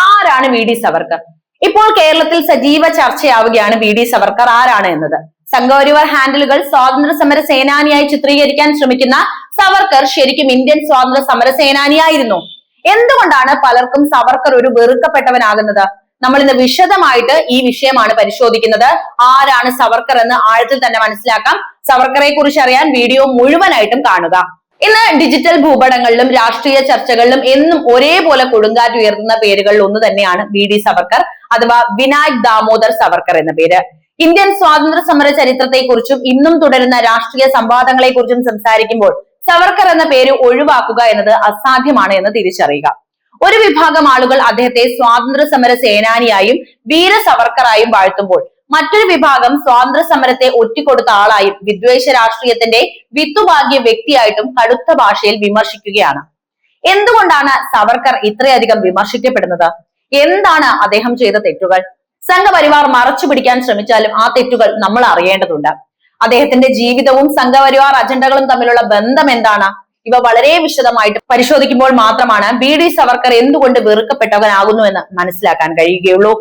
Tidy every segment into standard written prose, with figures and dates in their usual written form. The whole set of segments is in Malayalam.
ആരാണ് വി ഡി സവർക്കർ? ഇപ്പോൾ കേരളത്തിൽ സജീവ ചർച്ചയാവുകയാണ് വി ഡി സവർക്കർ ആരാണ് എന്നത്. സംഘപരിവാർ ഹാൻഡിലുകൾ സ്വാതന്ത്ര്യ സമര സേനാനിയായി ചിത്രീകരിക്കാൻ ശ്രമിക്കുന്ന സവർക്കർ ശരിക്കും ഇന്ത്യൻ സ്വാതന്ത്ര്യ സമര സേനാനിയായിരുന്നു? എന്തുകൊണ്ടാണ് പലർക്കും സവർക്കർ ഒരു വെറുക്കപ്പെട്ടവനാകുന്നത്? നമ്മൾ ഇന്ന് വിശദമായിട്ട് ഈ വിഷയമാണ് പരിശോധിക്കുന്നത്. ആരാണ് സവർക്കർ എന്ന് ആഴത്തിൽ തന്നെ മനസ്സിലാക്കാം. സവർക്കറെ കുറിച്ച് അറിയാൻ വീഡിയോ മുഴുവനായിട്ടും കാണുക. ഇന്ന് ഡിജിറ്റൽ ഭൂപടങ്ങളിലും രാഷ്ട്രീയ ചർച്ചകളിലും എന്നും ഒരേപോലെ കൊടുങ്കാറ്റ് ഉയർത്തുന്ന പേരുകളിൽ ഒന്ന് തന്നെയാണ് വി ഡി സവർക്കർ അഥവാ വിനായക് ദാമോദർ സവർക്കർ എന്ന പേര്. ഇന്ത്യൻ സ്വാതന്ത്ര്യ സമര ചരിത്രത്തെക്കുറിച്ചും ഇന്നും തുടരുന്ന രാഷ്ട്രീയ സംവാദങ്ങളെ കുറിച്ചും സംസാരിക്കുമ്പോൾ സവർക്കർ എന്ന പേര് ഒഴിവാക്കുക എന്നത് അസാധ്യമാണ് എന്ന് തിരിച്ചറിയുക. ഒരു വിഭാഗം ആളുകൾ അദ്ദേഹത്തെ സ്വാതന്ത്ര്യ സമര സേനാനിയായും വീര സവർക്കറായും വാഴ്ത്തുമ്പോൾ മറ്റൊരു വിഭാഗം സ്വാതന്ത്ര്യ സമരത്തെ ഒറ്റിക്കൊടുത്ത ആളായും വിദ്വേഷ രാഷ്ട്രീയത്തിന്റെ വിത്തുപാകിയ വ്യക്തിയായിട്ടും കടുത്ത ഭാഷയിൽ വിമർശിക്കുകയാണ്. എന്തുകൊണ്ടാണ് സവർക്കർ ഇത്രയധികം വിമർശിക്കപ്പെടുന്നത്? എന്താണ് അദ്ദേഹം ചെയ്ത തെറ്റുകൾ? സംഘപരിവാർ മറച്ചു പിടിക്കാൻ ശ്രമിച്ചാലും ആ തെറ്റുകൾ നമ്മൾ അറിയേണ്ടതുണ്ട്. അദ്ദേഹത്തിന്റെ ജീവിതവും സംഘപരിവാർ അജണ്ടകളും തമ്മിലുള്ള ബന്ധം എന്താണ്? ഇവ വളരെ വിശദമായിട്ട് പരിശോധിക്കുമ്പോൾ മാത്രമാണ് വി ഡി സവർക്കർ എന്തുകൊണ്ട് വെറുക്കപ്പെട്ടവനാകുന്നു എന്ന് മനസ്സിലാക്കാൻ കഴിയുകയുള്ളൂ.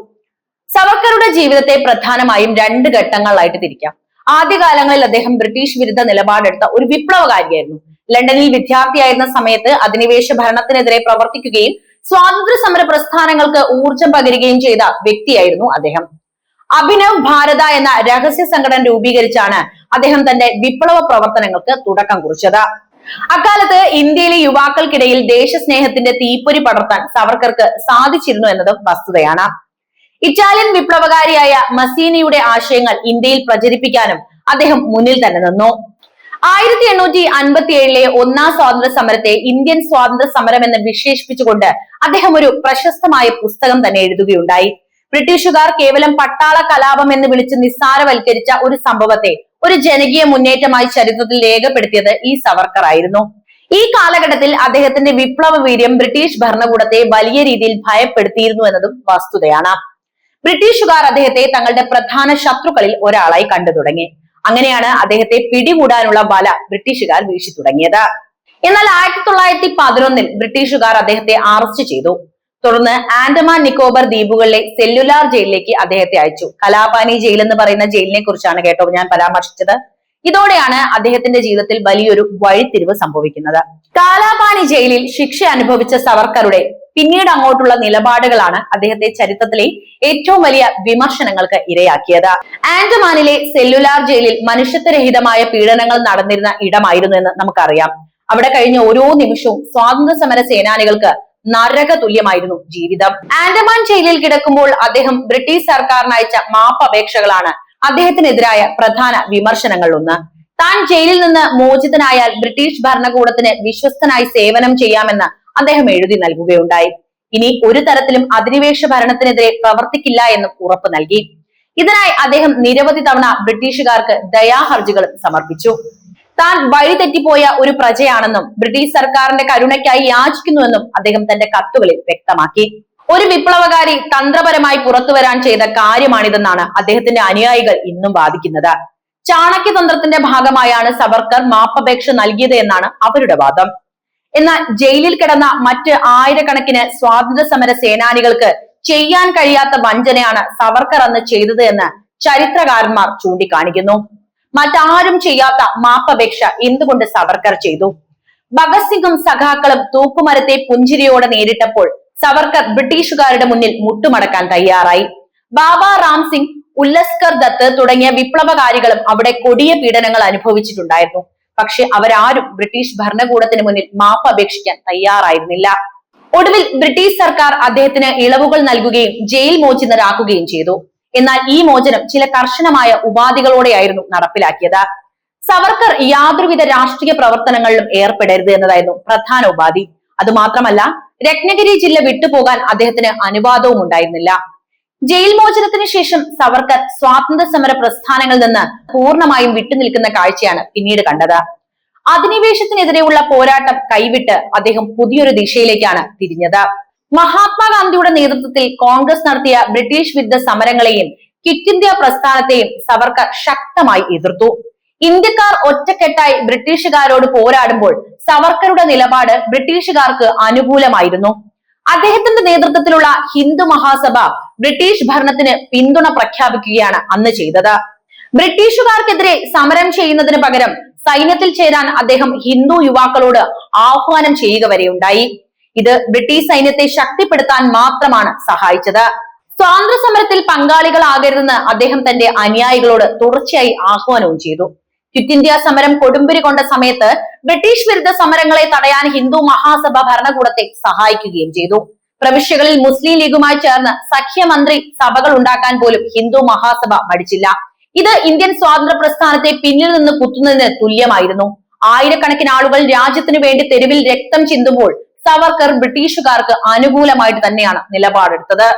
സവർക്കറുടെ ജീവിതത്തെ പ്രധാനമായും രണ്ട് ഘട്ടങ്ങളിലായിട്ട് തിരിക്കാം. ആദ്യകാലങ്ങളിൽ അദ്ദേഹം ബ്രിട്ടീഷ് വിരുദ്ധ നിലപാടെടുത്ത ഒരു വിപ്ലവകാരിയായിരുന്നു. ലണ്ടനിൽ വിദ്യാർത്ഥിയായിരുന്ന സമയത്ത് അധിനിവേശ ഭരണത്തിനെതിരെ പ്രവർത്തിക്കുകയും സ്വാതന്ത്ര്യ സമര പ്രസ്ഥാനങ്ങൾക്ക് ഊർജം പകരുകയും ചെയ്ത വ്യക്തിയായിരുന്നു അദ്ദേഹം. അഭിനവ് ഭാരത എന്ന രഹസ്യ സംഘടന രൂപീകരിച്ചാണ് അദ്ദേഹം തന്റെ വിപ്ലവ പ്രവർത്തനങ്ങൾക്ക് തുടക്കം കുറിച്ചത്. അക്കാലത്ത് ഇന്ത്യയിലെ യുവാക്കൾക്കിടയിൽ ദേശസ്നേഹത്തിന്റെ തീപ്പൊരി പടർത്താൻ സവർക്കർക്ക് സാധിച്ചിരുന്നു എന്നതും വസ്തുതയാണ്. ഇറ്റാലിയൻ വിപ്ലവകാരിയായ മസീനിയുടെ ആശയങ്ങൾ ഇന്ത്യയിൽ പ്രചരിപ്പിക്കാനും അദ്ദേഹം മുന്നിൽ തന്നെ നിന്നു. 1857 ഒന്നാം സ്വാതന്ത്ര്യ സമരത്തെ ഇന്ത്യൻ സ്വാതന്ത്ര്യ സമരം എന്ന് വിശേഷിപ്പിച്ചുകൊണ്ട് അദ്ദേഹം ഒരു പ്രശസ്തമായ പുസ്തകം തന്നെ എഴുതുകയുണ്ടായി. ബ്രിട്ടീഷുകാർ കേവലം പട്ടാള കലാപം എന്ന് വിളിച്ച് നിസ്സാരവൽക്കരിച്ച ഒരു സംഭവത്തെ ഒരു ജനകീയ മുന്നേറ്റമായി ചരിത്രത്തിൽ രേഖപ്പെടുത്തിയത് ഈ സവർക്കർ ആയിരുന്നു. ഈ കാലഘട്ടത്തിൽ അദ്ദേഹത്തിന്റെ വിപ്ലവ വീര്യം ബ്രിട്ടീഷ് ഭരണകൂടത്തെ വലിയ രീതിയിൽ ഭയപ്പെടുത്തിയിരുന്നു എന്നതും വസ്തുതയാണ്. ബ്രിട്ടീഷുകാർ അദ്ദേഹത്തെ തങ്ങളുടെ പ്രധാന ശത്രുക്കളിൽ ഒരാളായി കണ്ടു തുടങ്ങി. അങ്ങനെയാണ് അദ്ദേഹത്തെ പിടികൂടാനുള്ള വല ബ്രിട്ടീഷുകാർ വീശി തുടങ്ങിയത്. എന്നാൽ 1911 ബ്രിട്ടീഷുകാർ അദ്ദേഹത്തെ അറസ്റ്റ് ചെയ്തു. തുടർന്ന് ആൻഡമാൻ നിക്കോബർ ദ്വീപുകളിലെ സെല്ലുലാർ ജയിലിലേക്ക് അദ്ദേഹത്തെ അയച്ചു. കലാപാനി ജയിൽ എന്ന് പറയുന്ന ജയിലിനെ കുറിച്ചാണ് കേട്ടോ ഞാൻ പരാമർശിച്ചത്. ഇതോടെയാണ് അദ്ദേഹത്തിന്റെ ജീവിതത്തിൽ വലിയൊരു വഴിത്തിരിവ് സംഭവിക്കുന്നത്. കാലാപാനി ജയിലിൽ ശിക്ഷ അനുഭവിച്ച സവർക്കറുടെ പിന്നീട് അങ്ങോട്ടുള്ള നിലപാടുകളാണ് അദ്ദേഹത്തെ ചരിത്രത്തിലെ ഏറ്റവും വലിയ വിമർശനങ്ങൾക്ക് ഇരയാക്കിയത്. ആൻഡമാനിലെ സെല്ലുലാർ ജയിലിൽ മനുഷ്യത്വരഹിതമായ പീഡനങ്ങൾ നടന്നിരുന്ന ഇടമായിരുന്നു എന്ന് നമുക്കറിയാം. അവിടെ കഴിഞ്ഞ ഓരോ നിമിഷവും സ്വാതന്ത്ര്യ സമര സേനാനികൾക്ക് നരക തുല്യമായിരുന്നു ജീവിതം. ആൻഡമാൻ ജയിലിൽ കിടക്കുമ്പോൾ അദ്ദേഹം ബ്രിട്ടീഷ് സർക്കാരിന് അയച്ച മാപ്പപേക്ഷകളാണ് അദ്ദേഹത്തിനെതിരായ പ്രധാന വിമർശനങ്ങളിലൊന്ന്. താൻ ജയിലിൽ നിന്ന് മോചിതനായാൽ ബ്രിട്ടീഷ് ഭരണകൂടത്തിന് വിശ്വസ്തനായി സേവനം ചെയ്യാമെന്ന് അദ്ദേഹം എഴുതി നൽകുകയുണ്ടായി. ഇനി ഒരു തരത്തിലും അധിനിവേശ ഭരണത്തിനെതിരെ പ്രവർത്തിക്കില്ല എന്നും ഉറപ്പ് നൽകി. ഇതിനായി അദ്ദേഹം നിരവധി തവണ ബ്രിട്ടീഷുകാർക്ക് ദയാഹർജികളും സമർപ്പിച്ചു. താൻ വഴിതെറ്റിപ്പോയ ഒരു പ്രജയാണെന്നും ബ്രിട്ടീഷ് സർക്കാരിന്റെ കരുണയ്ക്കായി യാചിക്കുന്നുവെന്നും അദ്ദേഹം തന്റെ കത്തുകളിൽ വ്യക്തമാക്കി. ഒരു വിപ്ലവകാരി തന്ത്രപരമായി പുറത്തുവരാൻ ചെയ്ത കാര്യമാണിതെന്നാണ് അദ്ദേഹത്തിന്റെ അനുയായികൾ ഇന്നും വാദിക്കുന്നത്. ചാണക്യതന്ത്രത്തിന്റെ ഭാഗമായാണ് സവർക്കർ മാപ്പപേക്ഷ നൽകിയത് എന്നാണ് അവരുടെ വാദം. എന്നാൽ ജയിലിൽ കിടന്ന മറ്റ് ആയിരക്കണക്കിന് സ്വാതന്ത്ര്യ സമര സേനാനികൾക്ക് ചെയ്യാൻ കഴിയാത്ത വഞ്ചനയാണ് സവർക്കർ അന്ന് ചെയ്തത് എന്ന് ചരിത്രകാരന്മാർ ചൂണ്ടിക്കാണിക്കുന്നു. മറ്റാരും ചെയ്യാത്ത മാപ്പപേക്ഷ എന്തുകൊണ്ട് സവർക്കർ ചെയ്തു? ഭഗത് സിംഗും സഖാക്കളും തൂക്കുമരത്തെ പുഞ്ചിരിയോടെ നേരിട്ടപ്പോൾ സവർക്കർ ബ്രിട്ടീഷുകാരുടെ മുന്നിൽ മുട്ടുമടക്കാൻ തയ്യാറായി. ബാബ റാം സിംഗ്, ഉല്ലസ്കർ ദത്ത് തുടങ്ങിയ വിപ്ലവകാരികളും അവിടെ കൊടിയ പീഡനങ്ങൾ അനുഭവിച്ചിട്ടുണ്ടായിരുന്നു. പക്ഷെ അവരാരും ബ്രിട്ടീഷ് ഭരണകൂടത്തിന് മുന്നിൽ മാപ്പ് അപേക്ഷിക്കാൻ തയ്യാറായിരുന്നില്ല. ഒടുവിൽ ബ്രിട്ടീഷ് സർക്കാർ അദ്ദേഹത്തിന് ഇളവുകൾ നൽകുകയും ജയിൽ മോചിതരാക്കുകയും ചെയ്തു. എന്നാൽ ഈ മോചനം ചില കർശനമായ ഉപാധികളോടെയായിരുന്നു നടപ്പിലാക്കിയത്. സവർക്കർ യാതൊരുവിധ രാഷ്ട്രീയ പ്രവർത്തനങ്ങളിലും ഏർപ്പെടരുത് എന്നതായിരുന്നു പ്രധാന ഉപാധി. അതുമാത്രമല്ല, രത്നഗിരി ജില്ല വിട്ടുപോകാൻ അദ്ദേഹത്തിന് അനുവാദവും ഉണ്ടായിരുന്നില്ല. ജയിൽ മോചനത്തിന് ശേഷം സവർക്കർ സ്വാതന്ത്ര്യ സമര പ്രസ്ഥാനങ്ങളിൽ നിന്ന് പൂർണ്ണമായും വിട്ടുനിൽക്കുന്ന കാഴ്ചയാണ് പിന്നീട് കണ്ടത്. അധിനിവേശത്തിനെതിരെയുള്ള പോരാട്ടം കൈവിട്ട് അദ്ദേഹം പുതിയൊരു ദിശയിലേക്കാണ് തിരിഞ്ഞത്. മഹാത്മാഗാന്ധിയുടെ നേതൃത്വത്തിൽ കോൺഗ്രസ് നടത്തിയ ബ്രിട്ടീഷ് വിരുദ്ധ സമരങ്ങളെയും ക്വിറ്റ് ഇന്ത്യ പ്രസ്ഥാനത്തെയും സവർക്കർ ശക്തമായി എതിർത്തു. ഇന്ത്യക്കാർ ഒറ്റക്കെട്ടായി ബ്രിട്ടീഷുകാരോട് പോരാടുമ്പോൾ സവർക്കറുടെ നിലപാട് ബ്രിട്ടീഷുകാർക്ക് അനുകൂലമായിരുന്നു. അദ്ദേഹത്തിന്റെ നേതൃത്വത്തിലുള്ള ഹിന്ദു മഹാസഭ ബ്രിട്ടീഷ് ഭരണത്തിന് പിന്തുണ പ്രഖ്യാപിക്കുകയാണ് അന്ന് ചെയ്തത്. ബ്രിട്ടീഷുകാർക്കെതിരെ സമരം ചെയ്യുന്നതിന് പകരം സൈന്യത്തിൽ ചേരാൻ അദ്ദേഹം ഹിന്ദു യുവാക്കളോട് ആഹ്വാനം ചെയ്യുക വരെയുണ്ടായി. ഇത് ബ്രിട്ടീഷ് സൈന്യത്തെ ശക്തിപ്പെടുത്താൻ മാത്രമാണ് സഹായിച്ചത്. സ്വാതന്ത്ര്യ സമരത്തിൽ പങ്കാളികളാകരുതെന്ന് അദ്ദേഹം തന്റെ അനുയായികളോട് തുടർച്ചയായി ആഹ്വാനവും ചെയ്തു. ക്വിറ്റ് ഇന്ത്യ സമരം കൊടുമ്പിരി കൊണ്ട സമയത്ത് ബ്രിട്ടീഷ് വിരുദ്ധ സമരങ്ങളെ തടയാൻ ഹിന്ദു മഹാസഭ ഭരണകൂടത്തെ സഹായിക്കുകയും ചെയ്തു. പ്രവിശ്യകളിൽ മുസ്ലിം ലീഗുമായി ചേർന്ന് സഖ്യമന്ത്രി സഭകൾ ഉണ്ടാക്കാൻ പോലും ഹിന്ദു മഹാസഭ മടിച്ചില്ല. ഇത് ഇന്ത്യൻ സ്വാതന്ത്ര്യ പ്രസ്ഥാനത്തെ പിന്നിൽ നിന്ന് കുത്തുന്നതിന് തുല്യമായിരുന്നു. ആയിരക്കണക്കിന് ആളുകൾ രാജ്യത്തിനു വേണ്ടി തെരുവിൽ രക്തം ചിന്തുമ്പോൾ സവർക്കർ ബ്രിട്ടീഷുകാർക്ക് അനുകൂലമായിട്ട് തന്നെയാണ് നിലപാടെടുത്തത്.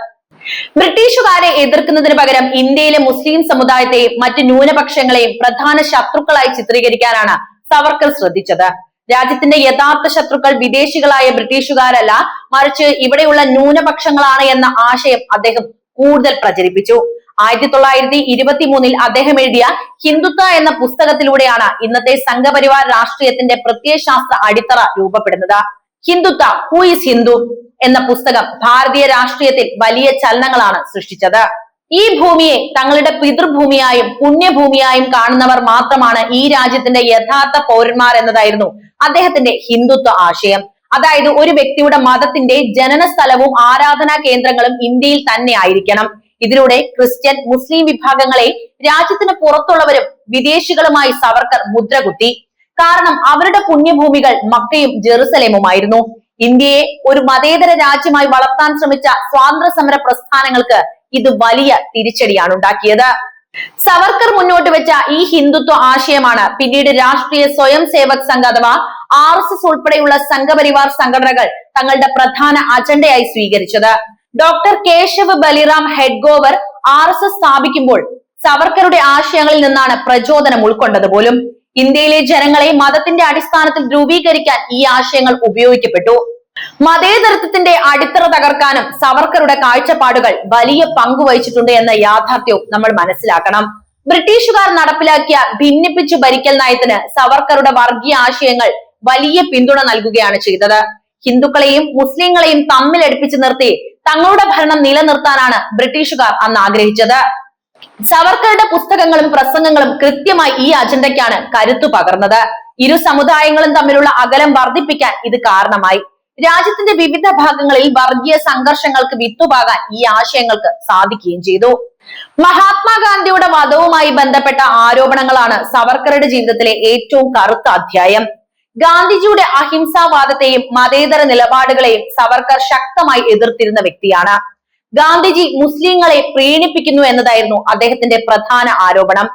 ബ്രിട്ടീഷുകാരെ എതിർക്കുന്നതിന് പകരം ഇന്ത്യയിലെ മുസ്ലിം സമുദായത്തെയും മറ്റ് ന്യൂനപക്ഷങ്ങളെയും പ്രധാന ശത്രുക്കളായി ചിത്രീകരിക്കാനാണ് സവർക്കർ ശ്രദ്ധിച്ചത്. രാജ്യത്തിന്റെ യഥാർത്ഥ ശത്രുക്കൾ വിദേശികളായ ബ്രിട്ടീഷുകാരല്ല, മറിച്ച് ഇവിടെയുള്ള ന്യൂനപക്ഷങ്ങളാണ് എന്ന ആശയം അദ്ദേഹം കൂടുതൽ പ്രചരിപ്പിച്ചു. 1923 അദ്ദേഹം എഴുതിയ ഹിന്ദുത്വ എന്ന പുസ്തകത്തിലൂടെയാണ് ഇന്നത്തെ സംഘപരിവാർ രാഷ്ട്രീയത്തിന്റെ പ്രത്യയശാസ്ത്ര അടിത്തറ രൂപപ്പെടുന്നത്. ഹിന്ദുത്വ ഹൂ ഈസ് ഹിന്ദു എന്ന പുസ്തകം ഭാരതീയ രാഷ്ട്രീയത്തിൽ വലിയ ചലനങ്ങളാണ് സൃഷ്ടിച്ചത്. ഈ ഭൂമിയെ തങ്ങളുടെ പിതൃഭൂമിയായും പുണ്യഭൂമിയായും കാണുന്നവർ മാത്രമാണ് ഈ രാജ്യത്തിന്റെ യഥാർത്ഥ പൗരന്മാർ എന്നതായിരുന്നു അദ്ദേഹത്തിന്റെ ഹിന്ദുത്വ ആശയം. അതായത് ഒരു വ്യക്തിയുടെ മതത്തിന്റെ ജനന സ്ഥലവും ആരാധനാ കേന്ദ്രങ്ങളും ഇന്ത്യയിൽ തന്നെ ആയിരിക്കണം. ഇതിലൂടെ ക്രിസ്ത്യൻ, മുസ്ലിം വിഭാഗങ്ങളെ രാജ്യത്തിന് പുറത്തുള്ളവരും വിദേശികളുമായി സവർക്കർ മുദ്രകുത്തി. കാരണം അവരുടെ പുണ്യഭൂമികൾ മക്കയും ജെറുസലേമുമായിരുന്നു. ഇന്ത്യയെ ഒരു മതേതര രാജ്യമായി വളർത്താൻ ശ്രമിച്ച സ്വാതന്ത്ര്യ സമര പ്രസ്ഥാനങ്ങൾക്ക് ഇത് വലിയ തിരിച്ചടിയാണ് ഉണ്ടാക്കിയത്. സവർക്കർ മുന്നോട്ട് വെച്ച ഈ ഹിന്ദുത്വ ആശയമാണ് പിന്നീട് രാഷ്ട്രീയ സ്വയം സേവക് സംഘ് അഥവാ RSS ഉൾപ്പെടെയുള്ള സംഘപരിവാർ സംഘടനകൾ തങ്ങളുടെ പ്രധാന അജണ്ടയായി സ്വീകരിച്ചത്. ഡോക്ടർ കേശവ് ബലിറാം ഹെഡ്ഗോവർ RSS സ്ഥാപിക്കുമ്പോൾ സവർക്കറുടെ ആശയങ്ങളിൽ നിന്നാണ് പ്രചോദനം ഉൾക്കൊണ്ടത് പോലും. ഇന്ത്യയിലെ ജനങ്ങളെ മതത്തിന്റെ അടിസ്ഥാനത്തിൽ ധ്രുവീകരിക്കാൻ ഈ ആശയങ്ങൾ ഉപയോഗിക്കപ്പെട്ടു. മതേതരത്വത്തിന്റെ അടിത്തറ തകർക്കാനും സവർക്കറുടെ കാഴ്ചപ്പാടുകൾ വലിയ പങ്ക് വഹിച്ചിട്ടുണ്ട് എന്ന യാഥാർത്ഥ്യവും നമ്മൾ മനസ്സിലാക്കണം. ബ്രിട്ടീഷുകാർ നടപ്പിലാക്കിയ ഭിന്നിപ്പിച്ചു ഭരിക്കൽ നയത്തിന് സവർക്കറുടെ വർഗീയ ആശയങ്ങൾ വലിയ പിന്തുണ നൽകുകയാണ് ചെയ്തത്. ഹിന്ദുക്കളെയും മുസ്ലിങ്ങളെയും തമ്മിലടുപ്പിച്ച് നിർത്തി തങ്ങളുടെ ഭരണം നിലനിർത്താനാണ് ബ്രിട്ടീഷുകാർ അന്ന് ആഗ്രഹിച്ചത്. സവർക്കറുടെ പുസ്തകങ്ങളും പ്രസംഗങ്ങളും കൃത്യമായി ഈ അജണ്ടയ്ക്കാണ് കരുത്തു പകർന്നത്. ഇരു സമുദായങ്ങളും തമ്മിലുള്ള അകലം വർദ്ധിപ്പിക്കാൻ ഇത് കാരണമായി. രാജ്യത്തിന്റെ വിവിധ ഭാഗങ്ങളിൽ വർഗീയ സംഘർഷങ്ങൾക്ക് വിത്തുപാകാൻ ഈ ആശയങ്ങൾക്ക് സാധിക്കുകയും ചെയ്തു. മഹാത്മാഗാന്ധിയുടെ വധവുമായി ബന്ധപ്പെട്ട ആരോപണങ്ങളാണ് സവർക്കറുടെ ജീവിതത്തിലെ ഏറ്റവും കറുത്ത അധ്യായം. ഗാന്ധിജിയുടെ അഹിംസാവാദത്തെയും മതേതര നിലപാടുകളെയും സവർക്കർ ശക്തമായി എതിർത്തിരുന്ന വ്യക്തിയാണ്. ഗാന്ധിജി മുസ്ലിങ്ങളെ പ്രീണിപ്പിക്കുന്നു എന്നതായിരുന്നു അദ്ദേഹത്തിന്റെ പ്രധാന ആരോപണം.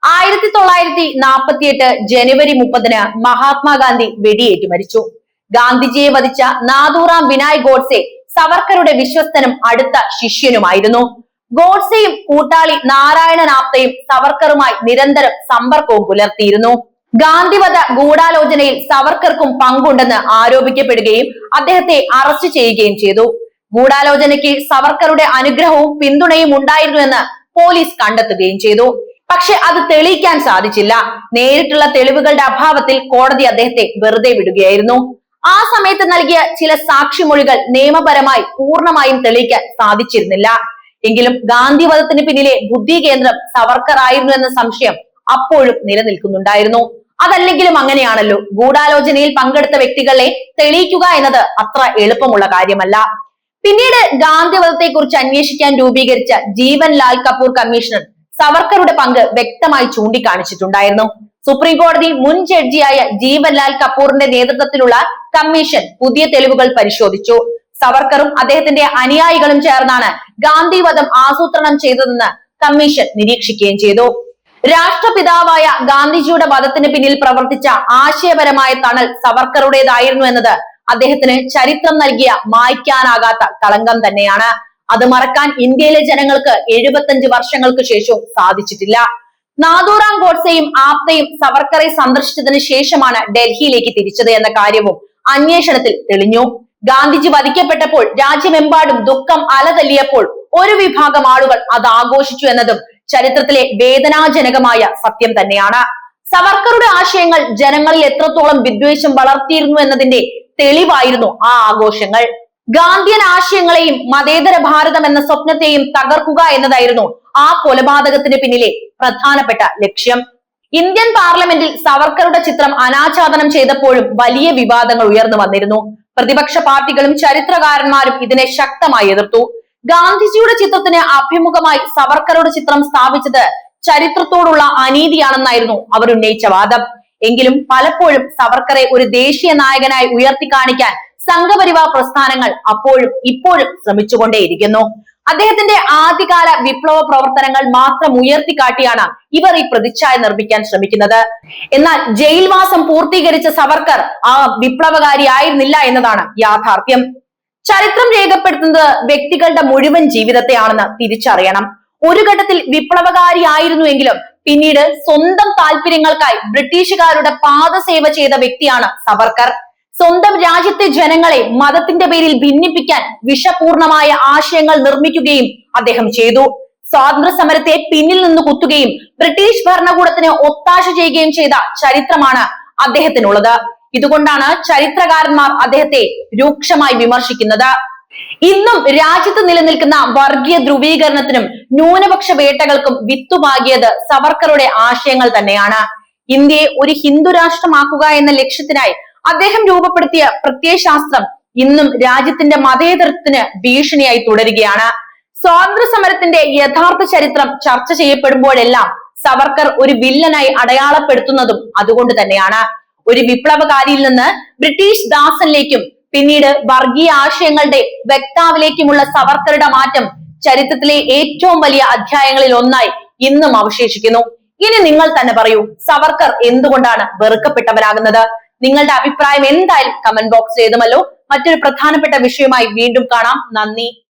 1948 ജനുവരി 30 മഹാത്മാഗാന്ധി വെടിയേറ്റ് മരിച്ചു. ഗാന്ധിജിയെ വധിച്ച നാഥൂറാം വിനായ് ഗോഡ്സെ സവർക്കറുടെ വിശ്വസ്തനും അടുത്ത ശിഷ്യനുമായിരുന്നു. ഗോഡ്സെയും കൂട്ടാളി നാരായണൻ ആപ്തയും സവർക്കറുമായി നിരന്തരം സമ്പർക്കവും പുലർത്തിയിരുന്നു. ഗാന്ധിവധ ഗൂഢാലോചനയിൽ സവർക്കർക്കും പങ്കുണ്ടെന്ന് ആരോപിക്കപ്പെടുകയും അദ്ദേഹത്തെ അറസ്റ്റ് ചെയ്യുകയും ചെയ്തു. ഗൂഢാലോചനയ്ക്ക് സവർക്കറുടെ അനുഗ്രഹവും പിന്തുണയും ഉണ്ടായിരുന്നു എന്ന് പോലീസ് കണ്ടെത്തുകയും ചെയ്തു. പക്ഷെ അത് തെളിയിക്കാൻ സാധിച്ചില്ല. നേരിട്ടുള്ള തെളിവുകളുടെ അഭാവത്തിൽ കോടതി അദ്ദേഹത്തെ വെറുതെ വിടുകയായിരുന്നു. ആ സമയത്ത് നൽകിയ ചില സാക്ഷിമൊഴികൾ നിയമപരമായി പൂർണ്ണമായും തെളിയിക്കാൻ സാധിച്ചിരുന്നില്ല. എങ്കിലും ഗാന്ധിവധത്തിന് പിന്നിലെ ബുദ്ധി കേന്ദ്രം സവർക്കർ ആയിരുന്നു എന്ന സംശയം അപ്പോഴും നിലനിൽക്കുന്നുണ്ടായിരുന്നു. അതല്ലെങ്കിലും അങ്ങനെയാണല്ലോ, ഗൂഢാലോചനയിൽ പങ്കെടുത്ത വ്യക്തികളെ തെളിയിക്കുക എന്നത് അത്ര എളുപ്പമുള്ള കാര്യമല്ല. പിന്നീട് ഗാന്ധിവധത്തെ കുറിച്ച് അന്വേഷിക്കാൻ രൂപീകരിച്ച ജീവൻ ലാൽ കപൂർ കമ്മീഷൻ സവർക്കറുടെ പങ്ക് വ്യക്തമായി ചൂണ്ടിക്കാണിച്ചിട്ടുണ്ടായിരുന്നു. സുപ്രീം കോടതി മുൻ ജഡ്ജിയായ ജീവൻ ലാൽ കപൂറിന്റെ നേതൃത്വത്തിലുള്ള കമ്മീഷൻ പുതിയ തെളിവുകൾ പരിശോധിച്ചു. സവർക്കറും അദ്ദേഹത്തിന്റെ അനുയായികളും ചേർന്നാണ് ഗാന്ധിവധം ആസൂത്രണം ചെയ്തതെന്ന് കമ്മീഷൻ നിരീക്ഷിക്കുകയും ചെയ്തു. രാഷ്ട്രപിതാവായ ഗാന്ധിജിയുടെ വധത്തിന് പിന്നിൽ പ്രവർത്തിച്ച ആശയപരമായ തണൽ സവർക്കറുടേതായിരുന്നു എന്നത് അദ്ദേഹത്തിന് ചരിത്രം നൽകിയ മായ്ക്കാനാകാത്ത കളങ്കം തന്നെയാണ്. അത് മറക്കാൻ ഇന്ത്യയിലെ ജനങ്ങൾക്ക് 75 വർഷങ്ങൾക്ക് ശേഷവും സാധിച്ചിട്ടില്ല. നാഥൂറാം ഗോഡ്സെയും ആപ്തയും സവർക്കറെ സന്ദർശിച്ചതിന് ശേഷമാണ് ഡൽഹിയിലേക്ക് തിരിച്ചത് എന്ന കാര്യവും അന്വേഷണത്തിൽ തെളിഞ്ഞു. ഗാന്ധിജി വധിക്കപ്പെട്ടപ്പോൾ രാജ്യമെമ്പാടും ദുഃഖം അലതല്ലിയപ്പോൾ ഒരു വിഭാഗം ആളുകൾ അത് ആഘോഷിച്ചു എന്നതും ചരിത്രത്തിലെ വേദനാജനകമായ സത്യം തന്നെയാണ്. സവർക്കറുടെ ആശയങ്ങൾ ജനങ്ങളിൽ എത്രത്തോളം വിദ്വേഷം വളർത്തിയിരുന്നു എന്നതിന്റെ തെളിവായിരുന്നു ആ ആഘോഷങ്ങൾ. ഗാന്ധിയൻ ആശയങ്ങളെയും മതേതര ഭാരതം എന്ന സ്വപ്നത്തെയും തകർക്കുക എന്നതായിരുന്നു ആ കൊലപാതകത്തിന് പിന്നിലെ പ്രധാനപ്പെട്ട ലക്ഷ്യം. ഇന്ത്യൻ പാർലമെന്റിൽ സവർക്കറുടെ ചിത്രം അനാച്ഛാദനം ചെയ്തപ്പോഴും വലിയ വിവാദങ്ങൾ ഉയർന്നു വന്നിരുന്നു. പ്രതിപക്ഷ പാർട്ടികളും ചരിത്രകാരന്മാരും ഇതിനെ ശക്തമായി എതിർത്തു. ഗാന്ധിജിയുടെ ചിത്രത്തിന് അഭിമുഖമായി സവർക്കറുടെ ചിത്രം സ്ഥാപിച്ചത് ചരിത്രത്തോടുള്ള അനീതിയാണെന്നായിരുന്നു അവർ ഉന്നയിച്ച വാദം. എങ്കിലും പലപ്പോഴും സവർക്കറെ ഒരു ദേശീയ നായകനായി ഉയർത്തി കാണിക്കാൻ സംഘപരിവാർ പ്രസ്ഥാനങ്ങൾ അപ്പോഴും ഇപ്പോഴും ശ്രമിച്ചുകൊണ്ടേയിരിക്കുന്നു. അദ്ദേഹത്തിന്റെ ആദ്യകാല വിപ്ലവ പ്രവർത്തനങ്ങൾ മാത്രം ഉയർത്തിക്കാട്ടിയാണ് ഇവർ ഈ പ്രതിച്ഛായ നിർമ്മിക്കാൻ ശ്രമിക്കുന്നത്. എന്നാൽ ജയിൽവാസം പൂർത്തീകരിച്ച സവർക്കർ ആ വിപ്ലവകാരിയായിരുന്നില്ല എന്നതാണ് യാഥാർത്ഥ്യം. ചരിത്രം രേഖപ്പെടുത്തുന്നത് വ്യക്തികളുടെ മുഴുവൻ ജീവിതത്തെയാണെന്ന് തിരിച്ചറിയണം. ഒരു ഘട്ടത്തിൽ വിപ്ലവകാരിയായിരുന്നുവെങ്കിലും പിന്നീട് സ്വന്തം താല്പര്യങ്ങൾക്കായി ബ്രിട്ടീഷുകാരുടെ പാദസേവ ചെയ്ത വ്യക്തിയാണ് സവർക്കർ. സ്വന്തം രാജ്യത്തെ ജനങ്ങളെ മതത്തിന്റെ പേരിൽ ഭിന്നിപ്പിക്കാൻ വിഷപൂർണമായ ആശയങ്ങൾ നിർമ്മിക്കുകയും അദ്ദേഹം ചെയ്തു. സ്വാതന്ത്ര്യ സമരത്തെ പിന്നിൽ നിന്ന് കുത്തുകയും ബ്രിട്ടീഷ് ഭരണകൂടത്തിന് ഒത്താശ ചെയ്യുകയും ചെയ്ത ചരിത്രമാണ് അദ്ദേഹത്തിനുള്ളത്. ഇതുകൊണ്ടാണ് ചരിത്രകാരന്മാർ അദ്ദേഹത്തെ രൂക്ഷമായി വിമർശിക്കുന്നത്. ഇന്നും രാജ്യത്ത് നിലനിൽക്കുന്ന വർഗീയ ധ്രുവീകരണത്തിനും ന്യൂനപക്ഷ വേട്ടകൾക്കും വിത്തുപാകിയത് സവർക്കറുടെ ആശയങ്ങൾ തന്നെയാണ്. ഇന്ത്യയെ ഒരു ഹിന്ദു രാഷ്ട്രമാക്കുക എന്ന ലക്ഷ്യത്തിനായി അദ്ദേഹം രൂപപ്പെടുത്തിയ പ്രത്യയശാസ്ത്രം ഇന്നും രാജ്യത്തിന്റെ മതേതരത്വത്തിന് ഭീഷണിയായി തുടരുകയാണ്. സ്വാതന്ത്ര്യ സമരത്തിന്റെ യഥാർത്ഥ ചരിത്രം ചർച്ച ചെയ്യപ്പെടുമ്പോഴെല്ലാം സവർക്കർ ഒരു വില്ലനായി അടയാളപ്പെടുത്തുന്നതും അതുകൊണ്ട് തന്നെയാണ്. ഒരു വിപ്ലവകാരിയിൽ നിന്ന് ബ്രിട്ടീഷ് ദാസനിലേക്കും പിന്നീട് വർഗീയ ആശയങ്ങളുടെ വക്താവിലേക്കുമുള്ള സവർക്കറുടെ മാറ്റം ചരിത്രത്തിലെ ഏറ്റവും വലിയ അധ്യായങ്ങളിൽ ഒന്നായി ഇന്നും അവശേഷിക്കുന്നു. ഇനി നിങ്ങൾ തന്നെ പറയൂ, സവർക്കർ എന്തുകൊണ്ടാണ് വെറുക്കപ്പെട്ടവരാകുന്നത്? നിങ്ങളുടെ അഭിപ്രായം എന്തായാലും കമന്റ് ബോക്സിൽ എഴുതുമല്ലോ. മറ്റൊരു പ്രധാനപ്പെട്ട വിഷയമായി വീണ്ടും കാണാം. നന്ദി.